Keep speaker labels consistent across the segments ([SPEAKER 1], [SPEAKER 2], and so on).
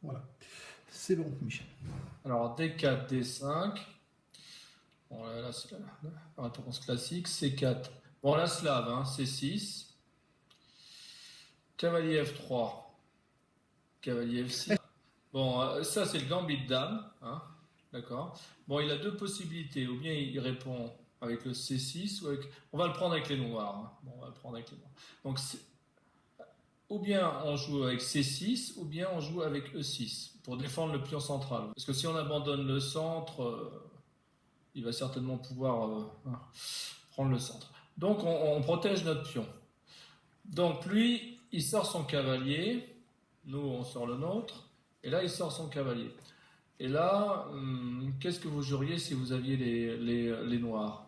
[SPEAKER 1] Voilà. C'est bon, Michel.
[SPEAKER 2] Alors D4, D5. Bon, là, c'est la réponse classique. C4. Bon, la slave, hein, C6. Cavalier F3. Cavalier F6. Bon, ça, c'est le gambit de dame. Hein, d'accord. Bon, il a deux possibilités. Ou bien il répond avec le C6, ou avec... On va le prendre avec les noirs. Hein. Bon, on va le prendre avec les noirs. Donc, ou bien on joue avec C6, ou bien on joue avec E6 pour défendre le pion central. Parce que si on abandonne le centre, il va certainement pouvoir prendre le centre. Donc on protège notre pion. Donc lui, il sort son cavalier, nous on sort le nôtre, et là il sort son cavalier. Et là, qu'est-ce que vous joueriez si vous aviez les noirs?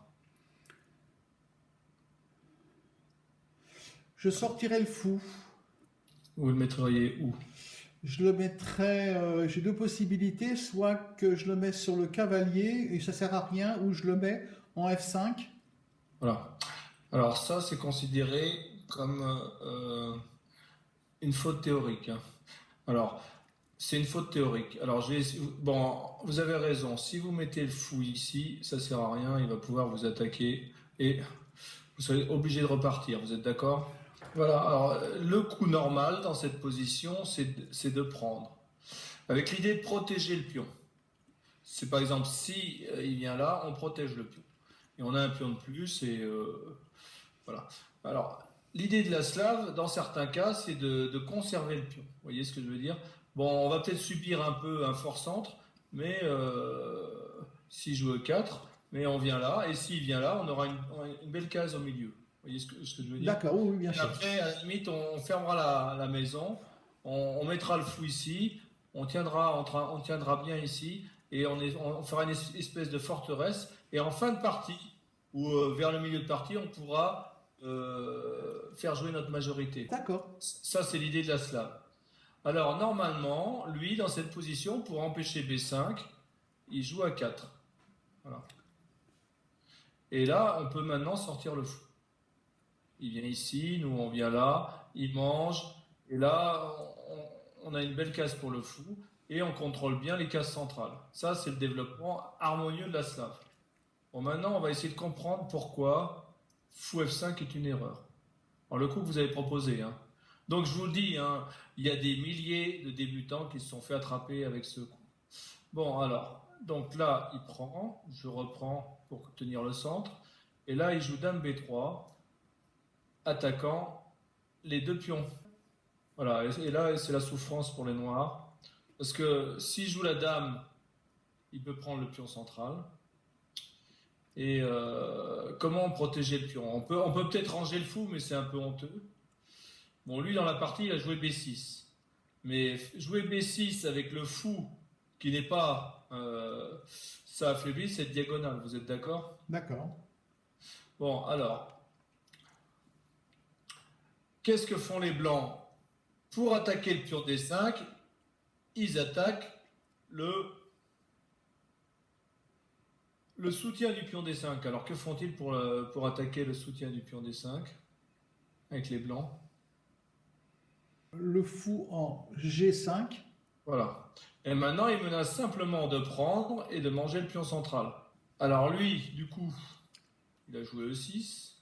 [SPEAKER 1] Je sortirai le fou.
[SPEAKER 2] Vous le mettriez où?
[SPEAKER 1] Je le mettrai. J'ai deux possibilités. Soit que je le mets sur le cavalier et ça sert à rien, ou je le mets en F5.
[SPEAKER 2] Voilà. Alors ça, c'est considéré comme une faute théorique. Hein. Alors, c'est une faute théorique. Alors, bon, vous avez raison. Si vous mettez le fou ici, ça sert à rien. Il va pouvoir vous attaquer et vous serez obligé de repartir. Vous êtes d'accord? Voilà. Alors, le coup normal dans cette position, c'est de prendre. Avec l'idée de protéger le pion. C'est par exemple, si il vient là, on protège le pion. Et on a un pion de plus et voilà. Alors, l'idée de la slave, dans certains cas, c'est de conserver le pion. Vous voyez ce que je veux dire? Bon, on va peut-être subir un peu un fort centre, mais s'il joue E4, mais on vient là, et s'il vient là, on aura une belle case au milieu. Vous voyez ce que je veux dire?
[SPEAKER 1] D'accord, oui, oui, bien
[SPEAKER 2] Et
[SPEAKER 1] sûr.
[SPEAKER 2] après, à la limite, on fermera la maison, on mettra le fou ici, on tiendra bien ici, et on fera une espèce de forteresse, et en fin de partie, ou vers le milieu de partie, on pourra faire jouer notre majorité.
[SPEAKER 1] D'accord.
[SPEAKER 2] Ça, c'est l'idée de la slave. Alors, normalement, lui, dans cette position, pour empêcher B5, il joue à 4. Voilà. Et là, on peut maintenant sortir le fou. Il vient ici, nous, on vient là, il mange, et là, on a une belle case pour le fou, et on contrôle bien les cases centrales. Ça, c'est le développement harmonieux de la slave. Bon, maintenant, on va essayer de comprendre pourquoi fou F5 est une erreur. Alors, le coup que vous avez proposé. Hein. Donc, je vous le dis, hein, il y a des milliers de débutants qui se sont fait attraper avec ce coup. Bon, alors, donc là, il prend, je reprends pour tenir le centre, et là, il joue dame B3, attaquant les deux pions. Voilà, et là, c'est la souffrance pour les noirs, parce que s'il joue la dame, il peut prendre le pion central. Et comment protéger le pion? On peut peut-être ranger le fou, mais c'est un peu honteux. Bon, lui, dans la partie, il a joué B6. Mais jouer B6 avec le fou, qui n'est pas... ça affaiblit cette diagonale, vous êtes d'accord?
[SPEAKER 1] D'accord.
[SPEAKER 2] Bon, alors, qu'est-ce que font les blancs? Pour attaquer le pion D5, ils attaquent le soutien du pion D5. Alors, que font-ils pour attaquer le soutien du pion D5 avec les blancs?
[SPEAKER 1] Le fou en G5.
[SPEAKER 2] Voilà. Et maintenant, il menace simplement de prendre et de manger le pion central. Alors lui, du coup, il a joué E6.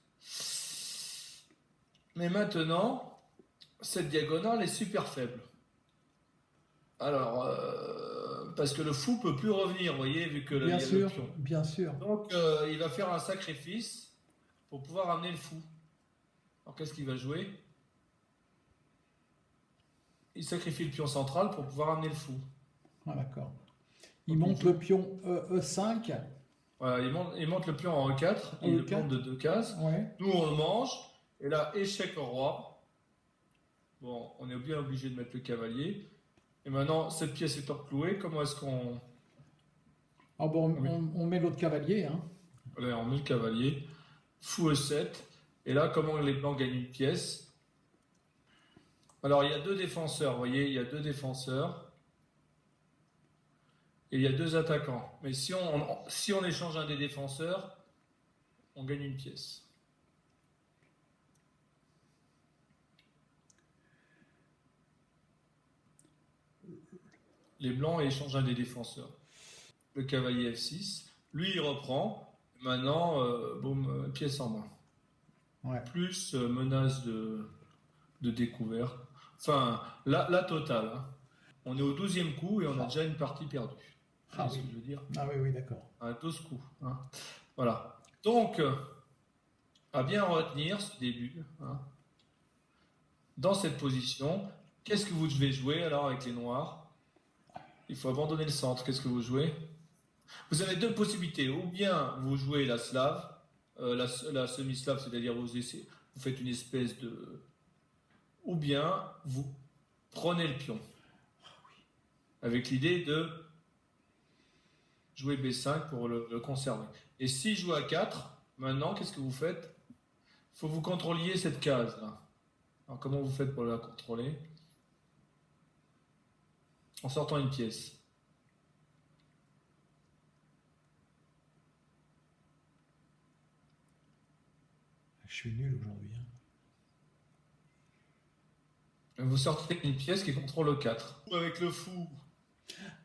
[SPEAKER 2] Mais maintenant, cette diagonale est super faible. Alors, parce que le fou peut plus revenir, vous voyez, vu qu'il
[SPEAKER 1] Bien
[SPEAKER 2] y a le
[SPEAKER 1] sûr,
[SPEAKER 2] pion.
[SPEAKER 1] bien sûr.
[SPEAKER 2] Donc, il va faire un sacrifice pour pouvoir amener le fou. Alors, qu'est-ce qu'il va jouer? Il sacrifie le pion central pour pouvoir amener le fou.
[SPEAKER 1] Ah, d'accord. Il
[SPEAKER 2] Donc, il
[SPEAKER 1] monte
[SPEAKER 2] joue.
[SPEAKER 1] le pion E5.
[SPEAKER 2] Voilà, il monte le pion en E4, il le plante
[SPEAKER 1] E4.
[SPEAKER 2] de 2 cases.
[SPEAKER 1] Ouais.
[SPEAKER 2] Nous, on le mange, et là, échec au roi. Bon, on est bien obligé de mettre le cavalier. Et maintenant, cette pièce est clouée, comment est-ce qu'on...
[SPEAKER 1] Ah bon,
[SPEAKER 2] on met,
[SPEAKER 1] on met l'autre cavalier, hein.
[SPEAKER 2] allez, on met le cavalier, fou E7, et là, comment les blancs gagnent une pièce? Alors, il y a deux défenseurs, vous voyez, il y a deux défenseurs, et il y a deux attaquants. Mais si on échange un des défenseurs, on gagne une pièce. les blancs échangent un des défenseurs. Le cavalier F6. Lui, il reprend. Maintenant, boum, pièce en main.
[SPEAKER 1] Ouais.
[SPEAKER 2] Plus menace de découverte. Enfin, la totale. Hein. On est au 12e coup et on a déjà une partie perdue. Vous voyez ce que je veux dire?
[SPEAKER 1] Ah oui, d'accord.
[SPEAKER 2] À 12 coups. Hein. Voilà. Donc, à bien retenir ce début. Hein. Dans cette position, qu'est-ce que vous devez jouer alors avec les noirs? Il faut abandonner le centre. Qu'est-ce que vous jouez? Vous avez deux possibilités. Ou bien vous jouez la slave, la semi-slave, c'est-à-dire vous faites une espèce de... Ou bien vous prenez le pion. Avec l'idée de jouer B5 pour le conserver. Et si je joue à 4, maintenant, qu'est-ce que vous faites? Il faut que vous contrôliez cette case-là. Alors comment vous faites pour la contrôler? En sortant une pièce.
[SPEAKER 1] Je suis nul aujourd'hui. Hein.
[SPEAKER 2] Vous sortez une pièce qui contrôle le 4. Avec le fou.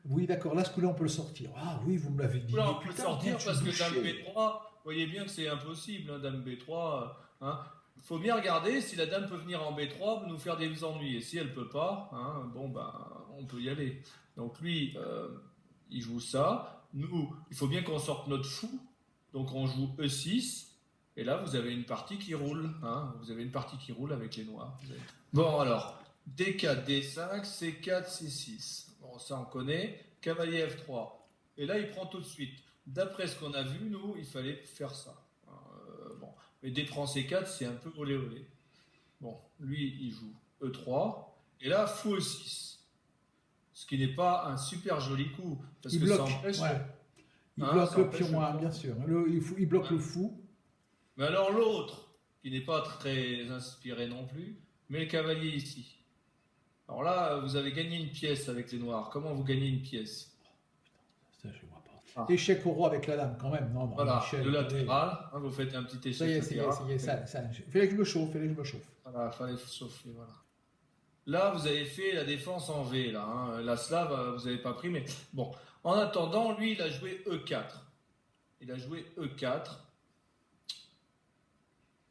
[SPEAKER 1] Oui, d'accord. Là, ce coup-là, on peut le sortir. Ah oui, vous me l'avez dit.
[SPEAKER 2] Là,
[SPEAKER 1] Mais
[SPEAKER 2] on peut le
[SPEAKER 1] putain,
[SPEAKER 2] sortir
[SPEAKER 1] bien,
[SPEAKER 2] parce
[SPEAKER 1] tu
[SPEAKER 2] que
[SPEAKER 1] me
[SPEAKER 2] Dame
[SPEAKER 1] chier.
[SPEAKER 2] B3, vous voyez bien que c'est impossible, hein, Dame B3. Hein. Il faut bien regarder si la dame peut venir en B3, nous faire des ennuis. Et si elle peut pas, hein, bon ben, on peut y aller. Donc lui, il joue ça. Nous, il faut bien qu'on sorte notre fou. Donc on joue E6. Et là, vous avez une partie qui roule. Hein. Vous avez une partie qui roule avec les noirs. Bon alors, D4, D5, C4, C6. Bon, ça on connaît. Cavalier F3. Et là, il prend tout de suite. D'après ce qu'on a vu, nous, il fallait faire ça. Bon. Mais D prend C4, c'est un peu olé olé. Bon, lui, il joue E3. Et là, fou E6. Ce qui n'est pas un super joli coup. Parce
[SPEAKER 1] Il
[SPEAKER 2] que
[SPEAKER 1] bloque.
[SPEAKER 2] ça empêche,
[SPEAKER 1] Ouais. Il
[SPEAKER 2] hein,
[SPEAKER 1] bloque
[SPEAKER 2] ça
[SPEAKER 1] le
[SPEAKER 2] empêche
[SPEAKER 1] pion,
[SPEAKER 2] le
[SPEAKER 1] hein,
[SPEAKER 2] pion.
[SPEAKER 1] bien sûr. Il bloque
[SPEAKER 2] Hein.
[SPEAKER 1] le fou.
[SPEAKER 2] Mais alors l'autre, qui n'est pas très inspiré non plus, met le cavalier ici. Alors là, vous avez gagné une pièce avec les noirs. Comment vous gagnez une pièce?
[SPEAKER 1] Ça, je vois pas.
[SPEAKER 2] Ah.
[SPEAKER 1] Échec au roi avec la dame, quand même. Non, non,
[SPEAKER 2] Voilà,
[SPEAKER 1] Michel,
[SPEAKER 2] le
[SPEAKER 1] attendez.
[SPEAKER 2] latéral, hein, vous faites un petit
[SPEAKER 1] Ça y
[SPEAKER 2] échec
[SPEAKER 1] est, ça y est,
[SPEAKER 2] latéral.
[SPEAKER 1] ça y est. Fallait que je me chauffe, fallait que je me chauffe.
[SPEAKER 2] Voilà, il fallait chauffer, voilà. Là, vous avez fait la défense en V, là. Hein. La slave, vous n'avez pas pris, mais bon. En attendant, lui, il a joué E4. Il a joué E4.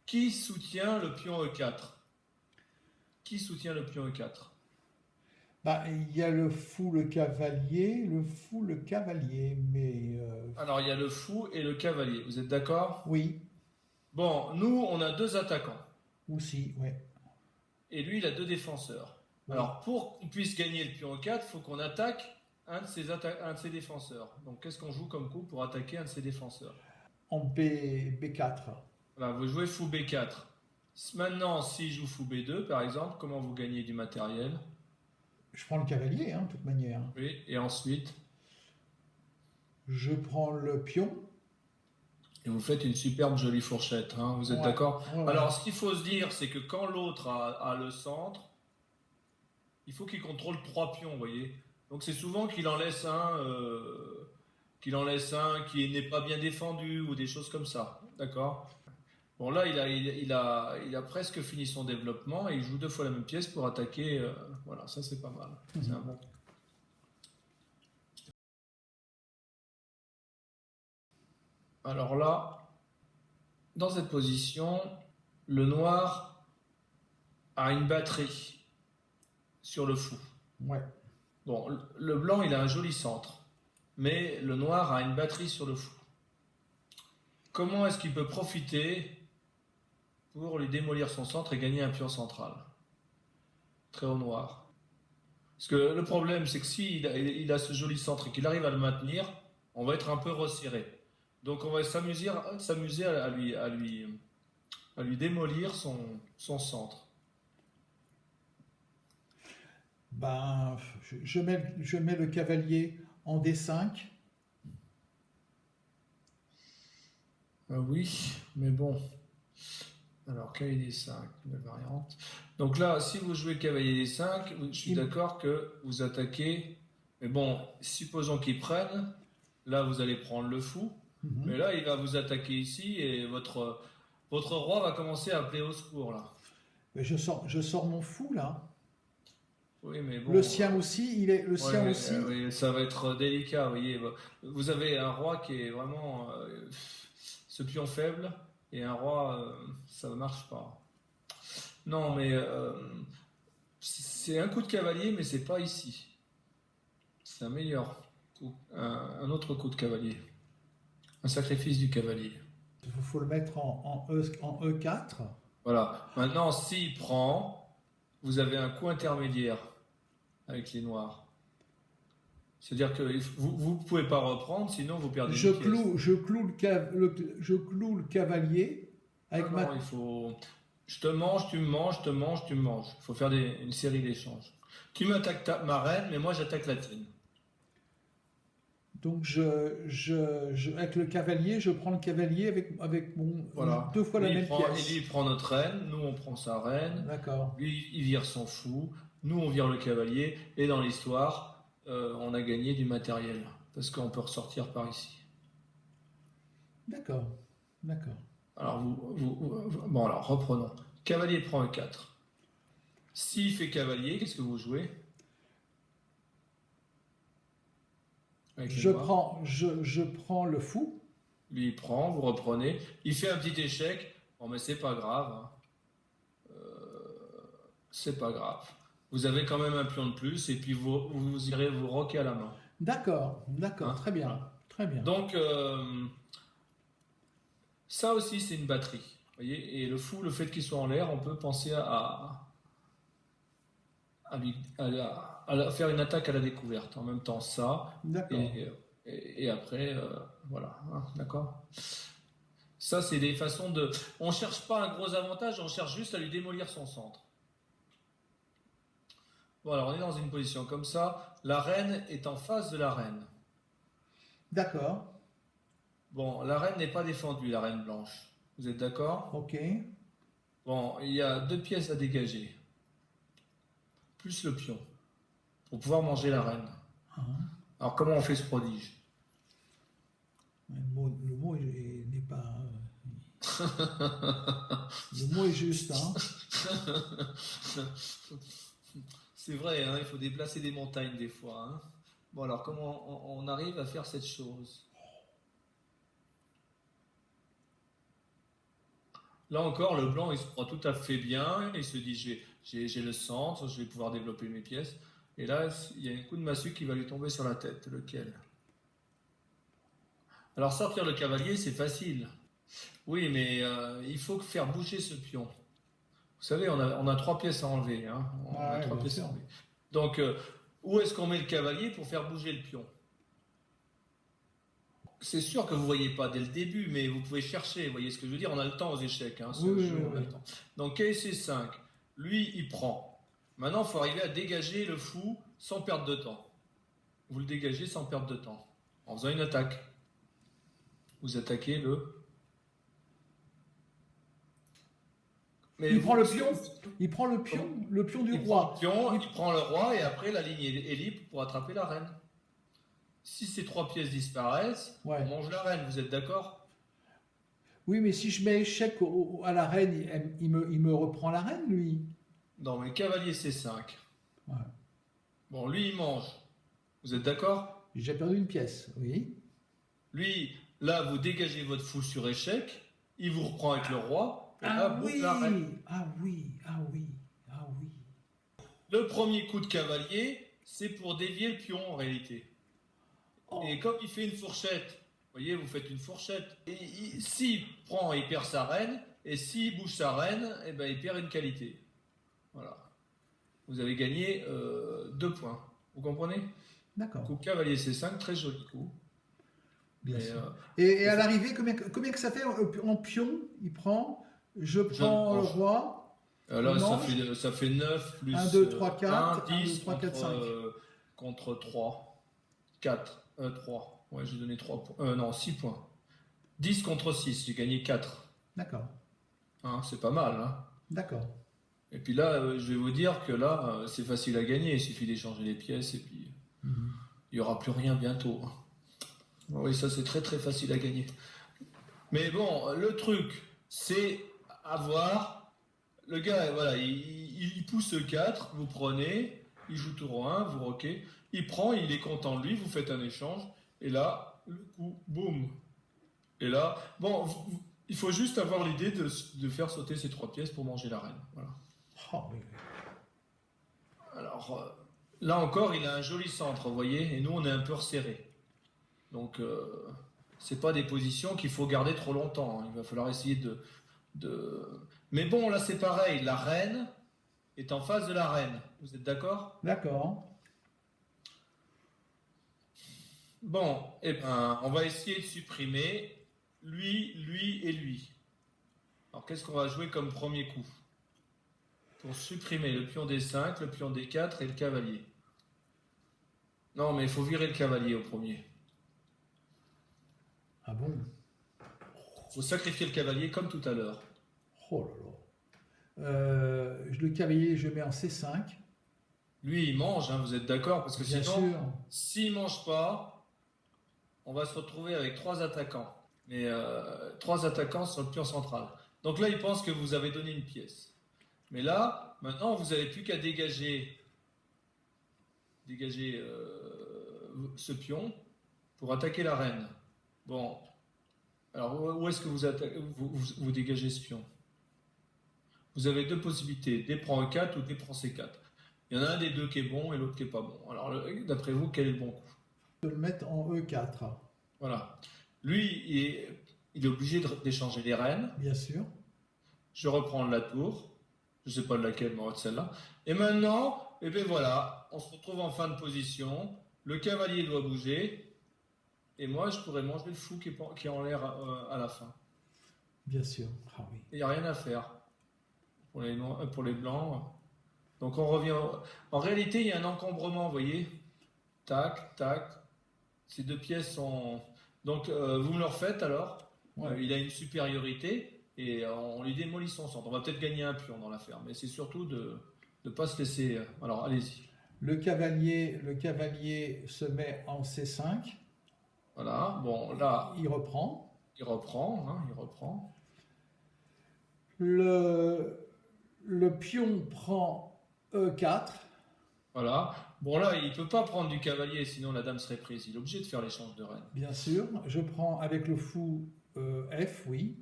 [SPEAKER 2] Qui soutient le pion E4? Qui soutient le pion E4?
[SPEAKER 1] Bah, il y a le fou, le cavalier, mais
[SPEAKER 2] Alors, il y a le fou et le cavalier. Vous êtes d'accord?
[SPEAKER 1] oui,
[SPEAKER 2] Bon, nous, on a deux attaquants.
[SPEAKER 1] aussi, ouais.
[SPEAKER 2] Et lui, il a deux défenseurs.
[SPEAKER 1] Oui.
[SPEAKER 2] Alors, pour qu'on puisse gagner le pion E4, il faut qu'on attaque un de ses défenseurs. Donc, qu'est-ce qu'on joue comme coup pour attaquer un de ses défenseurs?
[SPEAKER 1] En B4.
[SPEAKER 2] Voilà, vous jouez fou B4. Maintenant, si je joue fou B2, par exemple, comment vous gagnez du matériel?
[SPEAKER 1] Je prends le cavalier, hein, de toute manière.
[SPEAKER 2] Oui, et ensuite,
[SPEAKER 1] Je prends le pion.
[SPEAKER 2] et vous faites une superbe jolie fourchette. Hein, vous êtes
[SPEAKER 1] Ouais,
[SPEAKER 2] d'accord?
[SPEAKER 1] ouais, ouais.
[SPEAKER 2] Alors, ce qu'il faut se dire, c'est que quand l'autre a le centre, il faut qu'il contrôle trois pions, vous voyez. Donc, c'est souvent qu'il en laisse un qui n'est pas bien défendu ou des choses comme ça. D'accord? Bon, là, il a presque fini son développement et il joue deux fois la même pièce pour attaquer. Voilà, ça, c'est pas mal. C'est un bon. Alors là, dans cette position, le noir a une batterie sur le fou.
[SPEAKER 1] Ouais.
[SPEAKER 2] Bon, le blanc, il a un joli centre, mais le noir a une batterie sur le fou. Comment est-ce qu'il peut profiter pour lui démolir son centre et gagner un pion central? Très au noir. Parce que le problème, c'est que s'il il a ce joli centre et qu'il arrive à le maintenir, on va être un peu resserré. Donc on va s'amuser à lui démolir son centre.
[SPEAKER 1] Ben, je mets le cavalier en D5.
[SPEAKER 2] Oui, mais bon. Alors, cavalier D5, nouvelle variante. Donc là, si vous jouez cavalier D5, je suis d'accord que vous attaquez. Mais bon, supposons qu'il prenne. Là, vous allez prendre le fou. Mais là, il va vous attaquer ici et votre roi va commencer à appeler au secours, là.
[SPEAKER 1] Mais je sors mon fou, là.
[SPEAKER 2] Oui, mais
[SPEAKER 1] Le
[SPEAKER 2] bon,
[SPEAKER 1] sien aussi, il est le sien
[SPEAKER 2] ouais,
[SPEAKER 1] aussi.
[SPEAKER 2] oui, ça va être délicat, vous voyez. Vous avez un roi qui est vraiment ce pion faible, et un roi, ça ne marche pas. Non, mais c'est un coup de cavalier, mais c'est pas ici. C'est un meilleur coup, un autre coup de cavalier. Un sacrifice du cavalier.
[SPEAKER 1] Il faut le mettre en E4.
[SPEAKER 2] Voilà. Maintenant, s'il prend, vous avez un coup intermédiaire avec les noirs. C'est-à-dire que vous ne pouvez pas reprendre, sinon vous perdez
[SPEAKER 1] Je
[SPEAKER 2] une pièce.
[SPEAKER 1] cloue, je cloue je cloue le cavalier avec
[SPEAKER 2] Non,
[SPEAKER 1] ma.
[SPEAKER 2] non, il faut. Je te mange, tu me manges, je te mange, tu me manges. Il faut faire une série d'échanges. Tu m'attaques ma reine, mais moi j'attaque la tienne.
[SPEAKER 1] Donc avec le cavalier, je prends le cavalier avec mon
[SPEAKER 2] Voilà.
[SPEAKER 1] deux fois la même
[SPEAKER 2] Et lui,
[SPEAKER 1] pièce.
[SPEAKER 2] il prend notre reine, nous on prend sa reine,
[SPEAKER 1] D'accord,
[SPEAKER 2] lui il vire son fou, nous on vire le cavalier, et dans l'histoire, on a gagné du matériel. Parce qu'on peut ressortir par ici.
[SPEAKER 1] d'accord, d'accord.
[SPEAKER 2] Alors, bon, alors reprenons. Cavalier prend E4. S'il fait cavalier, qu'est-ce que vous jouez avec les noirs?
[SPEAKER 1] Je prends le fou.
[SPEAKER 2] Lui, il prend, vous reprenez. Il fait un petit échec. Bon, mais c'est pas grave, hein. C'est pas grave. Vous avez quand même un pion de plus, et puis vous irez vous roquer à la main.
[SPEAKER 1] D'accord, d'accord,
[SPEAKER 2] Hein,
[SPEAKER 1] très bien,
[SPEAKER 2] voilà.
[SPEAKER 1] très bien.
[SPEAKER 2] Donc, ça aussi, c'est une batterie. Vous voyez, et le fou, le fait qu'il soit en l'air, on peut penser à faire une attaque à la découverte. En même temps, ça,
[SPEAKER 1] D'accord,
[SPEAKER 2] et après, voilà, hein, d'accord. Ça, c'est des façons de. On cherche pas un gros avantage, on cherche juste à lui démolir son centre. Bon, alors on est dans une position comme ça. La reine est en face de la reine.
[SPEAKER 1] d'accord,
[SPEAKER 2] Bon, la reine n'est pas défendue, la reine blanche. Vous êtes d'accord?
[SPEAKER 1] ok.
[SPEAKER 2] Bon, il y a 2 pièces à dégager, plus le pion, pour pouvoir manger la reine.
[SPEAKER 1] Hein.
[SPEAKER 2] Alors comment on fait ce prodige?
[SPEAKER 1] Le mot n'est pas. Le mot est juste, hein.
[SPEAKER 2] C'est vrai, hein, il faut déplacer des montagnes des fois, hein. Bon, alors comment on arrive à faire cette chose? Là encore, le blanc, il se croit tout à fait bien, il se dit j'ai le centre, je vais pouvoir développer mes pièces. Et là, il y a un coup de massue qui va lui tomber sur la tête. Lequel? Alors sortir le cavalier, c'est facile. Oui, mais il faut faire bouger ce pion. Vous savez, on a 3 pièces à enlever, hein. On
[SPEAKER 1] Ah
[SPEAKER 2] a
[SPEAKER 1] ouais,
[SPEAKER 2] trois
[SPEAKER 1] bien
[SPEAKER 2] pièces à
[SPEAKER 1] sûr.
[SPEAKER 2] enlever. Donc, où est-ce qu'on met le cavalier pour faire bouger le pion? C'est sûr que vous ne voyez pas dès le début, mais vous pouvez chercher. Vous voyez ce que je veux dire? On a le temps aux échecs, hein.
[SPEAKER 1] Oui,
[SPEAKER 2] Ce
[SPEAKER 1] oui,
[SPEAKER 2] jeu,
[SPEAKER 1] oui,
[SPEAKER 2] on a
[SPEAKER 1] oui.
[SPEAKER 2] le temps. Donc, KC5, lui, il prend. Maintenant, il faut arriver à dégager le fou sans perdre de temps. Vous le dégagez sans perdre de temps. En faisant une attaque. Vous attaquez le. Mais
[SPEAKER 1] Il prend le
[SPEAKER 2] si
[SPEAKER 1] pion, il prend le pion du
[SPEAKER 2] il prend
[SPEAKER 1] roi.
[SPEAKER 2] le pion, il prend le roi, et après, la ligne est libre pour attraper la reine. Si ces 3 pièces disparaissent, on
[SPEAKER 1] Ouais.
[SPEAKER 2] mange la reine. Vous êtes d'accord?
[SPEAKER 1] Oui, mais si je mets échec à la reine, il me reprend la reine, lui.
[SPEAKER 2] Non, mais cavalier C5.
[SPEAKER 1] Ouais.
[SPEAKER 2] Bon, lui, il mange. Vous êtes d'accord?
[SPEAKER 1] J'ai déjà perdu une pièce, oui.
[SPEAKER 2] Lui, là, vous dégagez votre fou sur échec, il vous reprend avec le roi, et là,
[SPEAKER 1] Ah
[SPEAKER 2] boum, la reine.
[SPEAKER 1] oui, ah oui, ah oui, ah oui.
[SPEAKER 2] Le premier coup de cavalier, c'est pour dévier le pion en réalité.
[SPEAKER 1] Oh,
[SPEAKER 2] Et comme il fait une fourchette, vous voyez, vous faites une fourchette. Et s'il prend, il perd sa reine, et s'il bouge sa reine, eh ben, il perd une qualité. Voilà. Vous avez gagné 2 points. Vous comprenez?
[SPEAKER 1] d'accord,
[SPEAKER 2] Coup cavalier C5, très joli coup.
[SPEAKER 1] bien
[SPEAKER 2] Mais
[SPEAKER 1] sûr. Et
[SPEAKER 2] faut
[SPEAKER 1] à
[SPEAKER 2] faire.
[SPEAKER 1] l'arrivée, combien que ça fait en pion? Il prend, je
[SPEAKER 2] Je ne
[SPEAKER 1] prends le
[SPEAKER 2] mange.
[SPEAKER 1] roi, il
[SPEAKER 2] Là,
[SPEAKER 1] mange.
[SPEAKER 2] ça fait 9
[SPEAKER 1] Un
[SPEAKER 2] plus
[SPEAKER 1] 2 3
[SPEAKER 2] 1,
[SPEAKER 1] 4 1 2
[SPEAKER 2] 10
[SPEAKER 1] 3 4 5.
[SPEAKER 2] contre 3. 4, 3. Ouais, j'ai donné 3 points. Non, 6 points. 10 contre 6, j'ai gagné 4.
[SPEAKER 1] D'accord,
[SPEAKER 2] Hein, c'est pas mal, hein.
[SPEAKER 1] d'accord.
[SPEAKER 2] Et puis là, je vais vous dire que là, c'est facile à gagner. Il suffit d'échanger les pièces, et puis
[SPEAKER 1] Mhm.
[SPEAKER 2] il n'y aura plus rien bientôt, hein. Oui, ça, c'est très très facile à gagner. Mais bon, le truc, c'est avoir. Le gars, voilà, il pousse 4, vous prenez, il joue tour 1, vous roquez, il prend, il est content de lui, vous faites un échange, et là, le coup, boum. Et là, bon, il faut juste avoir l'idée de faire sauter ces 3 pièces pour manger la reine. Voilà.
[SPEAKER 1] Oh, oui.
[SPEAKER 2] Alors, là encore, il a un joli centre, vous voyez, et nous, on est un peu resserré. Donc, c'est pas des positions qu'il faut garder trop longtemps, hein. Il va falloir essayer de... Mais bon, là, c'est pareil, la reine est en face de la reine. Vous êtes d'accord?
[SPEAKER 1] D'accord.
[SPEAKER 2] Bon, eh ben, on va essayer de supprimer lui, lui et lui. Alors, qu'est-ce qu'on va jouer comme premier coup? Pour supprimer le pion D5, le pion D4 et le cavalier. Non, mais il faut virer le cavalier au premier.
[SPEAKER 1] Ah bon?
[SPEAKER 2] Il faut sacrifier le cavalier comme tout à l'heure.
[SPEAKER 1] Oh là là. Le cavalier, je mets en C5.
[SPEAKER 2] Lui, il mange, hein, vous êtes d'accord? Parce que
[SPEAKER 1] Bien
[SPEAKER 2] sinon,
[SPEAKER 1] sûr.
[SPEAKER 2] s'il mange pas, on va se retrouver avec 3 attaquants. Mais 3 attaquants sur le pion central. Donc là, il pense que vous avez donné une pièce. Mais là, maintenant, vous n'avez plus qu'à dégager ce pion pour attaquer la reine. Bon, alors où est-ce que vous dégagez ce pion? Vous avez 2 possibilités, D prend E4 ou D prend C4. Il y en a un des deux qui est bon et l'autre qui est pas bon. Alors, d'après vous, quel est le bon coup?
[SPEAKER 1] De le mettre en E4.
[SPEAKER 2] Voilà. Lui, il est obligé d'échanger les reines.
[SPEAKER 1] Bien sûr.
[SPEAKER 2] Je reprends la tour. Je sais pas de laquelle, mais celle-là. Et maintenant, eh bien voilà, on se retrouve en fin de position. Le cavalier doit bouger. Et moi, je pourrais manger le fou qui est en l'air à la fin.
[SPEAKER 1] Bien sûr. Ah oui.
[SPEAKER 2] Il n'y a rien à faire pour les blancs. Donc on revient. En réalité, il y a un encombrement, vous voyez. Tac, tac. Ces 2 pièces sont. Donc vous me le refaites alors.
[SPEAKER 1] Ouais.
[SPEAKER 2] Il a une supériorité et on lui démolit son centre. On va peut-être gagner un pion dans l'affaire, mais c'est surtout de ne pas se laisser. Alors allez-y.
[SPEAKER 1] Le cavalier se met en C5.
[SPEAKER 2] Voilà. Bon, là,
[SPEAKER 1] Il reprend.
[SPEAKER 2] il reprend. Hein, il reprend.
[SPEAKER 1] Le pion prend E4.
[SPEAKER 2] Voilà. Bon, là, il ne peut pas prendre du cavalier, sinon la dame serait prise. Il est obligé de faire l'échange de reine.
[SPEAKER 1] Bien sûr. Je prends avec le fou F, oui.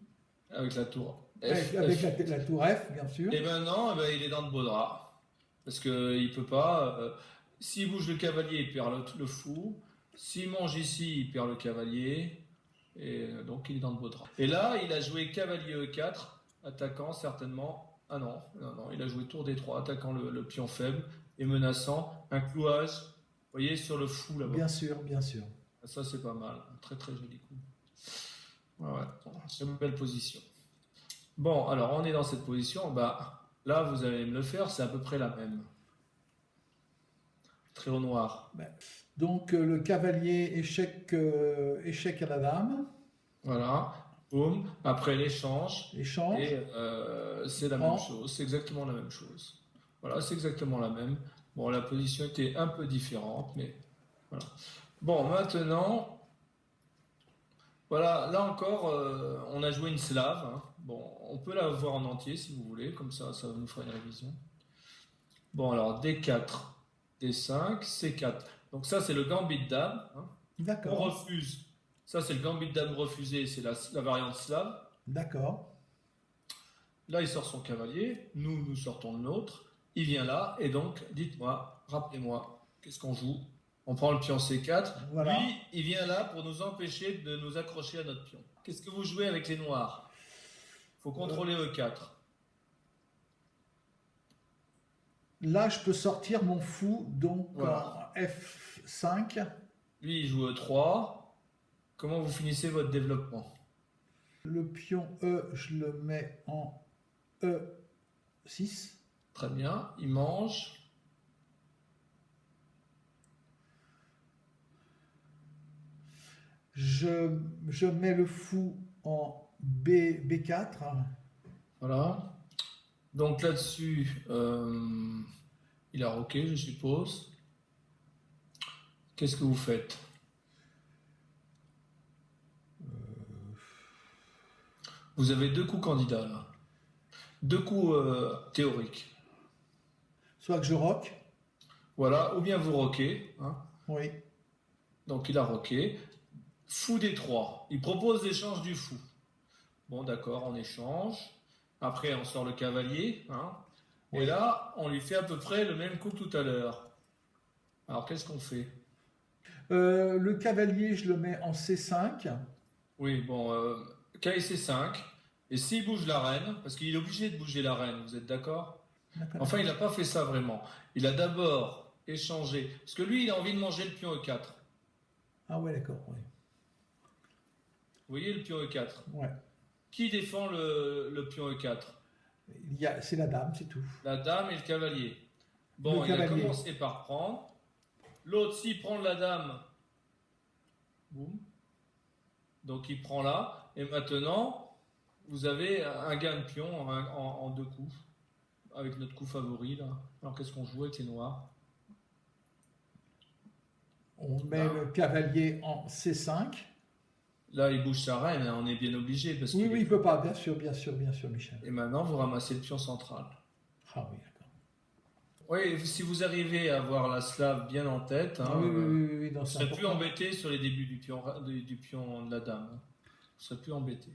[SPEAKER 2] Avec la tour F.
[SPEAKER 1] Avec la tour F, bien sûr.
[SPEAKER 2] Et maintenant, eh ben, il est dans de beaux draps. Parce qu'il ne peut pas. S'il bouge le cavalier, il perd le fou. S'il mange ici, il perd le cavalier. Et donc, il est dans de beaux draps. Et là, il a joué cavalier E4, attaquant certainement. Ah non, non, non, il a joué tour D3, attaquant le pion faible et menaçant un clouage. Vous voyez, sur le fou là-bas.
[SPEAKER 1] Bien sûr, bien sûr.
[SPEAKER 2] Ça, c'est pas mal. Un très, très joli coup. Ouais, ouais. C'est une belle position. Bon, alors, on est dans cette position. Bah, là, vous allez me le faire, c'est à peu près la même. Très au noir.
[SPEAKER 1] Donc le cavalier échec à la dame.
[SPEAKER 2] Voilà. Boum. Après l'échange.
[SPEAKER 1] Échange.
[SPEAKER 2] Et c'est la même chose. C'est exactement la même chose. Voilà, c'est exactement la même. Bon, la position était un peu différente, mais voilà. Bon, maintenant, voilà, là encore, on a joué une slave. Hein. Bon, on peut la voir en entier si vous voulez, comme ça nous fera une révision. Bon, alors D4, D5, C4. Donc ça, c'est le gambit de dame. Hein.
[SPEAKER 1] D'accord.
[SPEAKER 2] On refuse. Ça, c'est le gambit de dame refusé, c'est la variante slave.
[SPEAKER 1] D'accord.
[SPEAKER 2] Là, il sort son cavalier. Nous sortons le nôtre. Il vient là. Et donc, dites-moi, rappelez-moi, qu'est-ce qu'on joue? On prend le pion C4.
[SPEAKER 1] Voilà.
[SPEAKER 2] Lui, il vient là pour nous empêcher de nous accrocher à notre pion. Qu'est-ce que vous jouez avec les noirs? Il faut contrôler E4.
[SPEAKER 1] Là, je peux sortir mon fou, donc
[SPEAKER 2] Voilà.
[SPEAKER 1] en F5.
[SPEAKER 2] Lui, il joue E3. Comment vous finissez votre développement?
[SPEAKER 1] Le pion E, je le mets en E6.
[SPEAKER 2] Très bien. Il mange.
[SPEAKER 1] Je mets le fou en B4.
[SPEAKER 2] Voilà. Donc là-dessus, il a roqué, je suppose. Qu'est-ce que vous faites? Vous avez 2 coups candidats là. 2 coups théoriques.
[SPEAKER 1] Soit que je roque.
[SPEAKER 2] Voilà, ou bien vous roquez, hein.
[SPEAKER 1] Oui.
[SPEAKER 2] Donc il a roqué. Fou D3. Il propose l'échange du fou. Bon, d'accord, on échange. Après, on sort le cavalier, hein. Et
[SPEAKER 1] Oui.
[SPEAKER 2] là, on lui fait à peu près le même coup que tout à l'heure. Alors, qu'est-ce qu'on fait?
[SPEAKER 1] Le cavalier, je le mets en C5.
[SPEAKER 2] Oui, bon, KC5. Et s'il bouge la reine, parce qu'il est obligé de bouger la reine, vous êtes d'accord?
[SPEAKER 1] D'accord,
[SPEAKER 2] Enfin, il
[SPEAKER 1] d'accord.
[SPEAKER 2] n'a pas fait ça vraiment. Il a d'abord échangé. Parce que lui, il a envie de manger le pion E4.
[SPEAKER 1] Ah ouais, d'accord, oui.
[SPEAKER 2] Vous voyez le pion E4.
[SPEAKER 1] Ouais.
[SPEAKER 2] Qui défend le pion E4?
[SPEAKER 1] C'est la dame, c'est tout.
[SPEAKER 2] La dame et le cavalier.
[SPEAKER 1] Le
[SPEAKER 2] Bon, il a
[SPEAKER 1] cavalier.
[SPEAKER 2] commencé par prendre. L'autre, s'il prend la dame, boum. Donc il prend là. Et maintenant, vous avez un gain de pion en deux coups. Avec notre coup favori là. Alors qu'est-ce qu'on joue avec les noirs?
[SPEAKER 1] On met
[SPEAKER 2] Là,
[SPEAKER 1] le cavalier en C5.
[SPEAKER 2] là, il bouge sa reine, hein, on est bien obligé parce
[SPEAKER 1] Oui,
[SPEAKER 2] qu'il est
[SPEAKER 1] oui, il
[SPEAKER 2] plus
[SPEAKER 1] peut pas,
[SPEAKER 2] bas.
[SPEAKER 1] bien sûr, Michel.
[SPEAKER 2] Et maintenant, vous ramassez le pion central.
[SPEAKER 1] Ah oui, d'accord.
[SPEAKER 2] Oui, si vous arrivez à avoir la slave bien en tête,
[SPEAKER 1] Ah
[SPEAKER 2] hein,
[SPEAKER 1] oui, oui, oui, oui, oui, non,
[SPEAKER 2] vous
[SPEAKER 1] c'est
[SPEAKER 2] serez plus
[SPEAKER 1] important.
[SPEAKER 2] embêté sur les débuts du pion de la dame, hein. Vous serez plus embêté.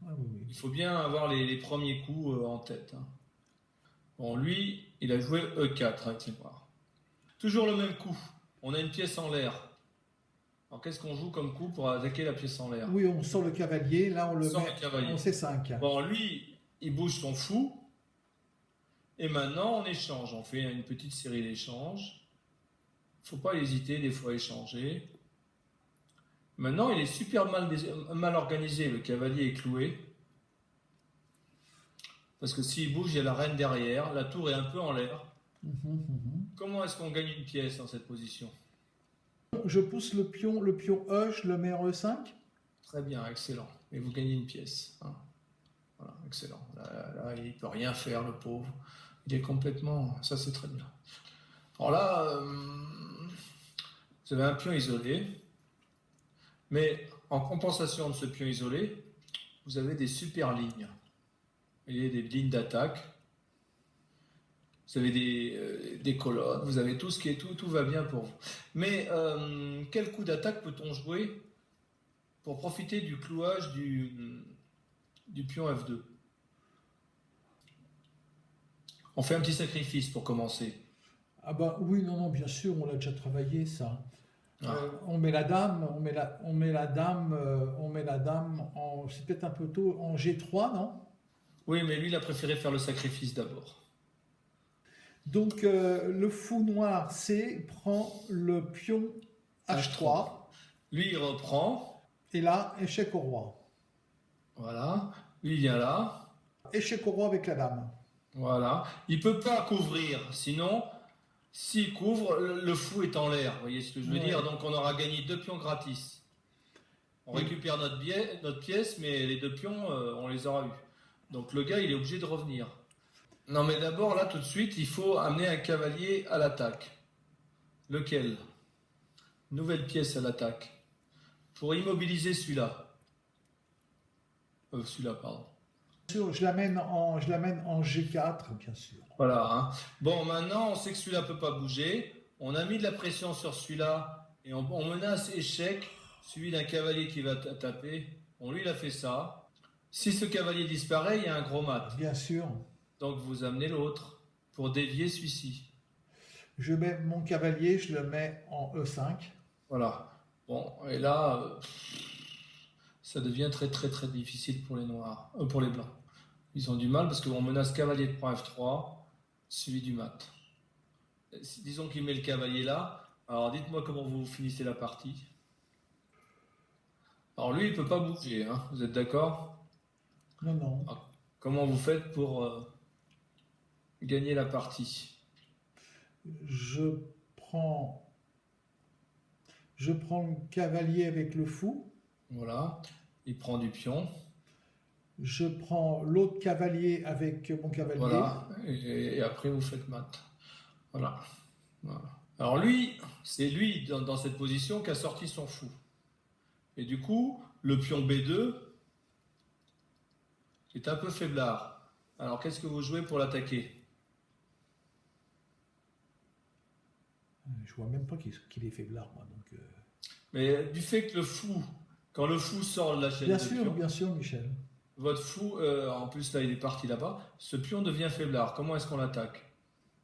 [SPEAKER 1] Ah oui, oui.
[SPEAKER 2] Il faut bien avoir les premiers coups en tête, hein. Bon, lui, il a joué E4 avec les noirs. Toujours le même coup. On a une pièce en l'air. Alors qu'est-ce qu'on joue comme coup pour attaquer la pièce en l'air?
[SPEAKER 1] Oui, on sort le cavalier, là on le
[SPEAKER 2] Sans
[SPEAKER 1] met
[SPEAKER 2] le
[SPEAKER 1] en
[SPEAKER 2] cavalier.
[SPEAKER 1] C5.
[SPEAKER 2] Bon, lui, il bouge son fou. Et maintenant, on échange. On fait une petite série d'échanges. Il ne faut pas hésiter des fois à échanger. Maintenant, il est super mal organisé. Le cavalier est cloué. Parce que s'il bouge, il y a la reine derrière. La tour est un peu en l'air.
[SPEAKER 1] Mhm, mhm.
[SPEAKER 2] Comment est-ce qu'on gagne une pièce dans cette position?
[SPEAKER 1] Je pousse le pion E, je le mets en E5.
[SPEAKER 2] Très bien, excellent. Et vous gagnez une pièce, hein. Voilà, excellent. Là, il ne peut rien faire, le pauvre. Il est complètement... Ça, c'est très bien. Alors là, vous avez un pion isolé. Mais en compensation de ce pion isolé, vous avez des super lignes. Vous voyez, des lignes d'attaque. Vous avez des colonnes. Vous avez tout ce qui est tout va bien pour vous. Mais quel coup d'attaque peut-on jouer pour profiter du clouage du pion F2? On fait un petit sacrifice pour commencer.
[SPEAKER 1] Ah bah oui, non, non, bien sûr, on l'a déjà travaillé ça.
[SPEAKER 2] Ah.
[SPEAKER 1] On met la dame, on met la dame en, c'est peut-être un peu tôt, en G3, non?
[SPEAKER 2] Oui, mais lui, il a préféré faire le sacrifice d'abord.
[SPEAKER 1] Donc le fou noir C prend le pion
[SPEAKER 2] H3.
[SPEAKER 1] H3
[SPEAKER 2] Lui, il reprend.
[SPEAKER 1] et là, échec au roi.
[SPEAKER 2] Voilà. Lui, il vient là.
[SPEAKER 1] Échec au roi avec la dame.
[SPEAKER 2] Voilà. Il ne peut pas couvrir. Sinon, s'il couvre, le fou est en l'air. Vous voyez ce que je veux dire?
[SPEAKER 1] Ouais.
[SPEAKER 2] Donc, on aura gagné 2 pions gratis. On
[SPEAKER 1] Et
[SPEAKER 2] récupère notre pièce, mais les 2 pions, on les aura eus. Donc, le gars, il est obligé de revenir. Non, mais d'abord, là, tout de suite, il faut amener un cavalier à l'attaque. Lequel? Nouvelle pièce à l'attaque. Pour immobiliser celui-là. Celui-là, pardon.
[SPEAKER 1] bien sûr, je l'amène en G4, bien sûr.
[SPEAKER 2] Voilà, hein. Bon, maintenant, on sait que celui-là ne peut pas bouger. On a mis de la pression sur celui-là et on menace échec, suivi d'un cavalier qui va taper. Bon, lui, il a fait ça. Si ce cavalier disparaît, il y a un gros mat.
[SPEAKER 1] Bien sûr.
[SPEAKER 2] Donc, vous amenez l'autre pour dévier celui-ci.
[SPEAKER 1] Je mets mon cavalier, je le mets en E5.
[SPEAKER 2] Voilà. Bon, et là, ça devient très, très, très difficile pour les noirs, pour les blancs. Ils ont du mal parce qu'on menace cavalier de point F3, suivi du mat. Disons qu'il met le cavalier là. Alors dites-moi comment vous finissez la partie. Alors lui, il ne peut pas bouger, hein. Vous êtes d'accord?
[SPEAKER 1] Non, non.
[SPEAKER 2] Alors, comment vous faites pour gagner la partie?
[SPEAKER 1] Je prends, je prends le cavalier avec le fou.
[SPEAKER 2] Voilà. Il prend du pion.
[SPEAKER 1] Je prends l'autre cavalier avec mon cavalier.
[SPEAKER 2] Voilà. Et après, vous faites mat. Voilà. Voilà. Alors lui, c'est lui, dans cette position, qui a sorti son fou. Et du coup, le pion B2 est un peu faiblard. Alors qu'est-ce que vous jouez pour l'attaquer?
[SPEAKER 1] Je vois même pas qu'il est faiblard, moi. Donc,
[SPEAKER 2] Mais du fait que le fou, quand le fou sort de la chaîne de pion,
[SPEAKER 1] bien sûr, Michel.
[SPEAKER 2] votre fou, en plus là il est parti là-bas, ce pion devient faiblard. Comment est-ce qu'on l'attaque?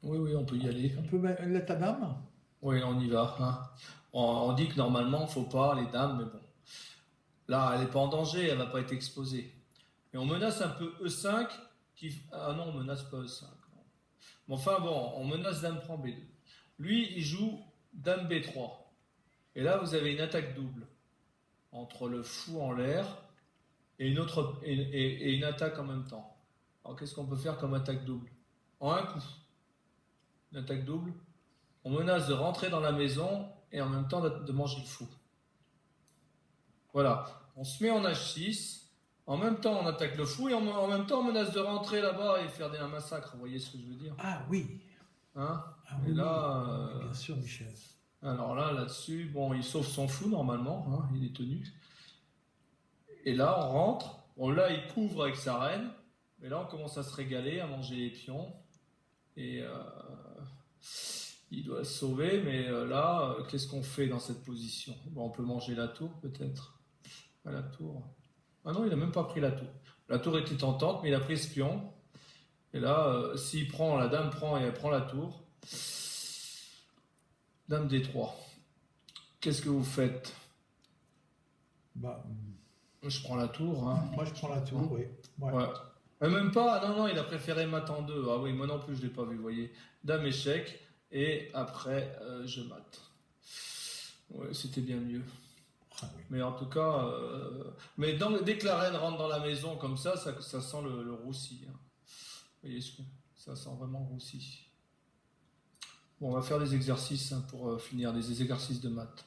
[SPEAKER 2] Oui, oui, on peut y aller.
[SPEAKER 1] On peut mettre la dame?
[SPEAKER 2] Oui, on y va, hein. On dit que normalement, faut pas les dames, mais bon. Là, elle n'est pas en danger, elle va pas être exposée. Et on menace un peu E5 qui. Ah non, on menace pas E5. Non. Mais enfin bon, on menace dame prend B2. Lui, il joue dame B3. Et là, vous avez une attaque double entre le fou en l'air et une autre et une attaque en même temps. Alors qu'est-ce qu'on peut faire comme attaque double? En un coup, une attaque double. On menace de rentrer dans la maison et en même temps de manger le fou. Voilà, on se met en H6, en même temps on attaque le fou et en même temps on menace de rentrer là-bas et faire un massacre, vous voyez ce que je veux dire?
[SPEAKER 1] Ah oui.
[SPEAKER 2] Hein?
[SPEAKER 1] Ah
[SPEAKER 2] Et
[SPEAKER 1] oui,
[SPEAKER 2] là,
[SPEAKER 1] oui, bien sûr, Michel.
[SPEAKER 2] alors là-dessus, bon, il sauve son fou normalement, hein, il est tenu. Et là on rentre, bon là il couvre avec sa reine, mais là on commence à se régaler, à manger les pions, et il doit se sauver, mais là, qu'est-ce qu'on fait dans cette position? Bon, on peut manger la tour peut-être. À la tour. Ah non, il n'a même pas pris la tour. La tour était tentante, mais il a pris ce pion. Et là, s'il prend, la dame prend et elle prend la tour. Dame D3. Qu'est-ce que vous faites?
[SPEAKER 1] Bah,
[SPEAKER 2] Je prends la tour. Hein.
[SPEAKER 1] moi, je prends la tour, oui. Ouais.
[SPEAKER 2] Ouais. Et même pas, non, non, il a préféré mat en 2. Ah oui, moi non plus, je ne l'ai pas vu, vous voyez. Dame échec, et après, je mate. Ouais, c'était bien mieux.
[SPEAKER 1] Ah oui.
[SPEAKER 2] Mais en tout cas, dès que la reine rentre dans la maison comme ça sent le roussi. Hein. Vous voyez, ça sent vraiment roussi. Bon, on va faire des exercices hein, pour finir, des exercices de maths.